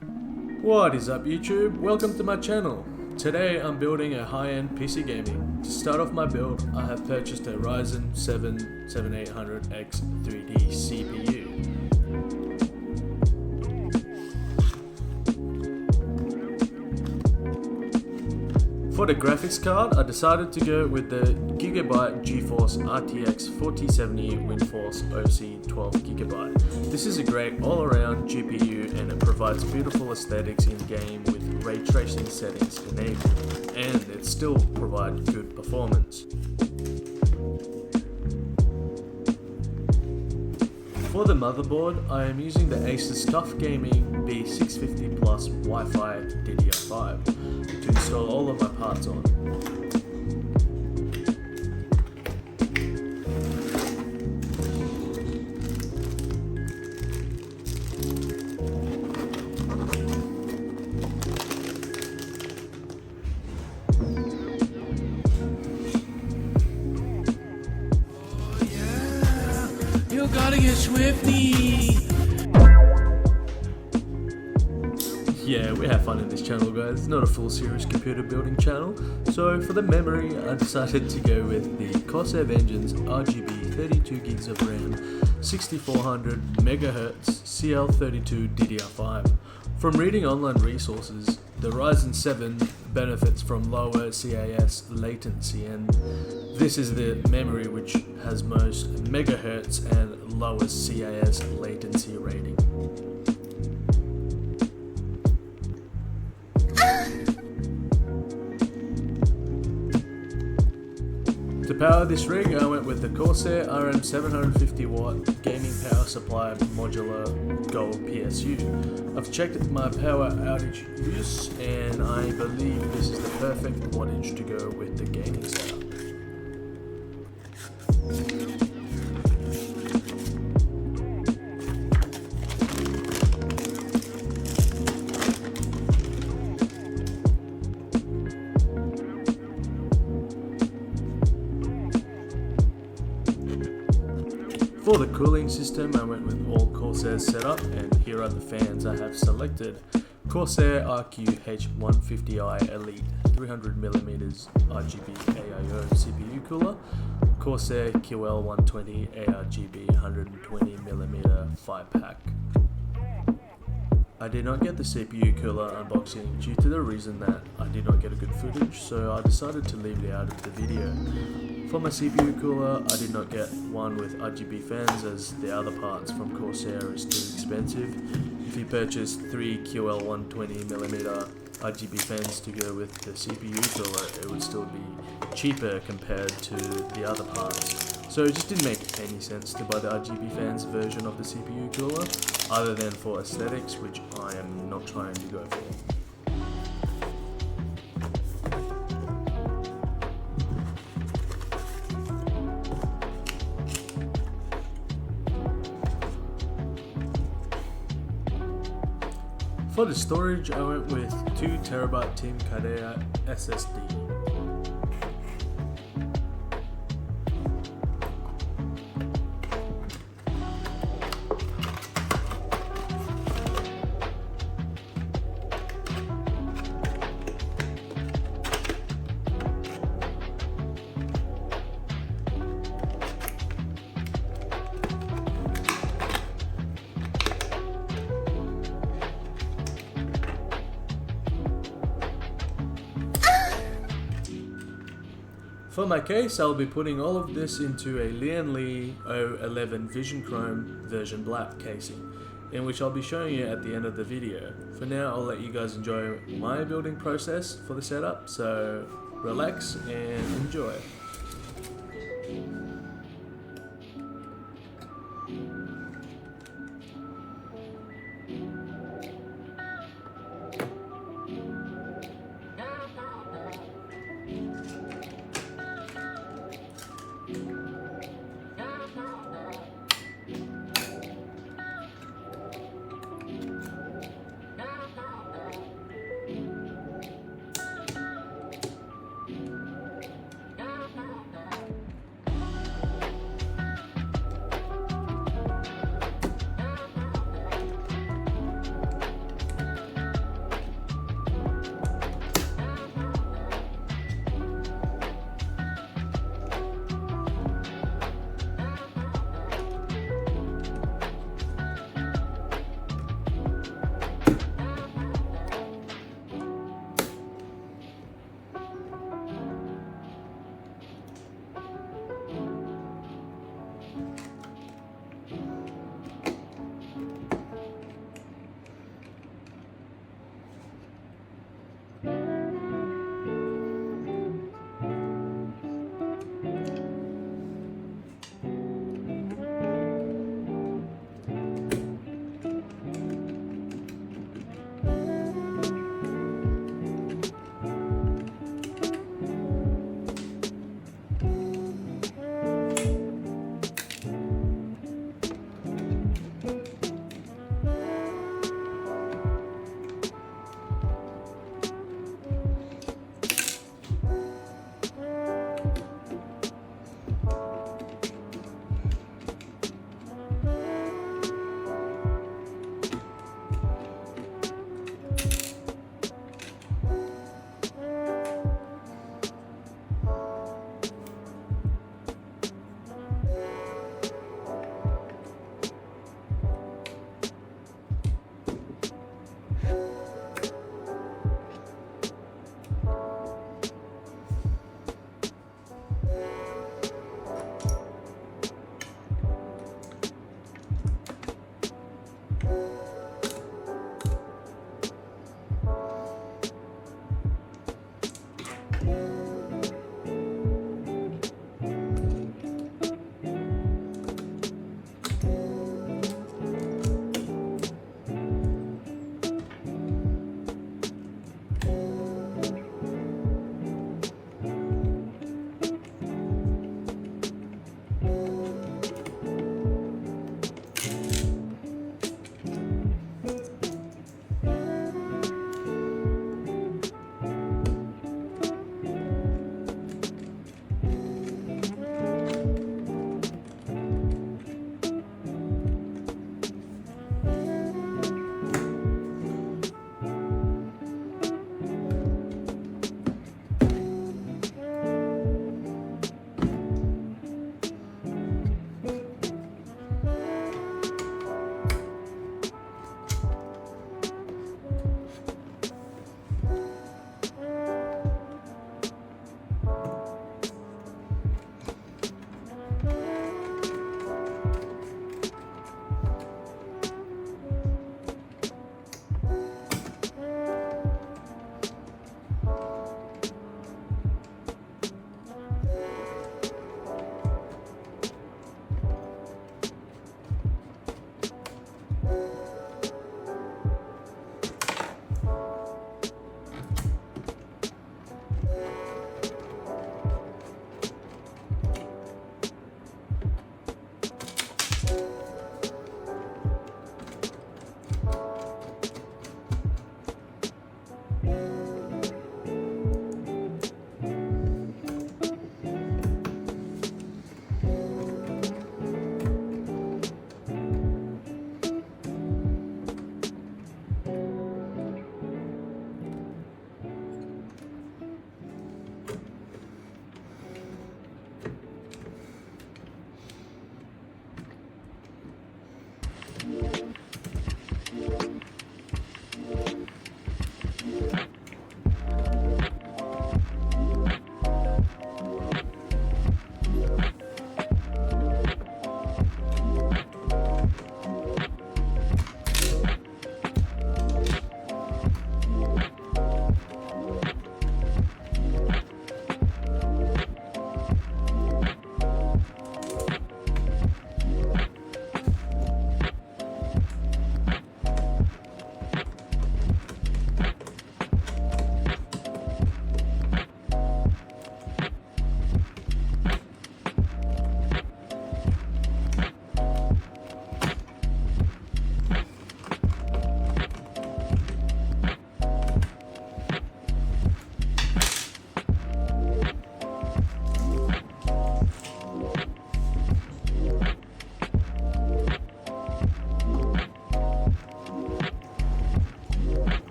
What is up YouTube? Welcome to my channel. Today I'm building a high-end PC gaming. To start off my build, I have purchased a Ryzen 7 7800X 3D CPU. For the graphics card, I decided to go with the Gigabyte GeForce RTX 4070 Windforce OC 12GB. This is a great all-around GPU and it provides beautiful aesthetics in-game with ray tracing settings enabled, and it still provides good performance. For the motherboard, I am using the ASUS TUF Gaming B650 Plus Wi-Fi DDR5 to install all of my parts on. You gotta get swifty. Yeah, we have fun in this channel, guys. It's not a full serious computer building channel. So for the memory, I decided to go with the Corsair Vengeance RGB 32 gigs of RAM, 6400 MHz CL32 DDR5. From reading online resources, the Ryzen 7 benefits from lower CIS latency, and this is the memory which has most megahertz and lowest CIS latency rating. To power this rig, I went with the Corsair RM 750W gaming power supply Modular Gold PSU. I've checked my power outage use and I believe this is the perfect wattage to go with the gaming setup. For the cooling system, I went with all Corsair setup, and here are the fans I have selected. Corsair RQH150i Elite 300mm RGB AIO CPU cooler, Corsair QL120 ARGB 120mm 5-pack. I did not get the CPU cooler unboxing due to the reason that I did not get a good footage, so I decided to leave it out of the video. For my CPU cooler, I did not get one with RGB fans as the other parts from Corsair is too expensive. If you purchase 3 QL120mm RGB fans to go with the CPU cooler, it would still be cheaper compared to the other parts. So it just didn't make any sense to buy the RGB fans version of the CPU cooler, other than for aesthetics, which I am not trying to go for. For the storage, I went with 2TB Team Cardea SSD. For my case, I'll be putting all of this into a Lian 011 Vision Chrome version black casing, in which I'll be showing you at the end of the video. For now, I'll let you guys enjoy my building process for the setup, so relax and enjoy.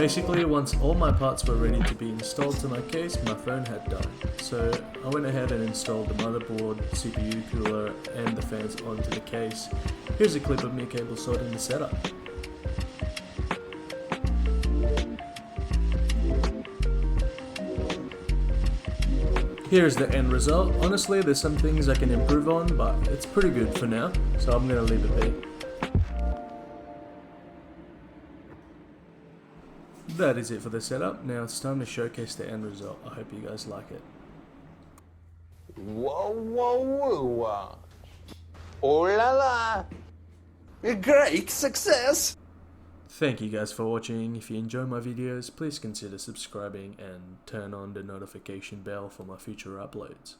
Basically, once all my parts were ready to be installed to my case, my phone had died. So I went ahead and installed the motherboard, CPU cooler and the fans onto the case. Here's a clip of me cable sorting the setup. Here is the end result. Honestly, there's some things I can improve on, but it's pretty good for now, so I'm gonna leave it be. That is it for the setup. Now it's time to showcase the end result. I hope you guys like it. Whoa, whoa, whoa. Oh la la. A great success. Thank you guys for watching. If you enjoy my videos, please consider subscribing and turn on the notification bell for my future uploads.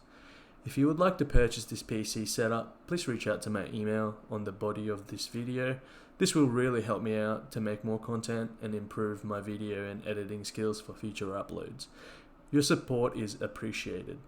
If you would like to purchase this PC setup, please reach out to my email on the body of this video. This will really help me out to make more content and improve my video and editing skills for future uploads. Your support is appreciated.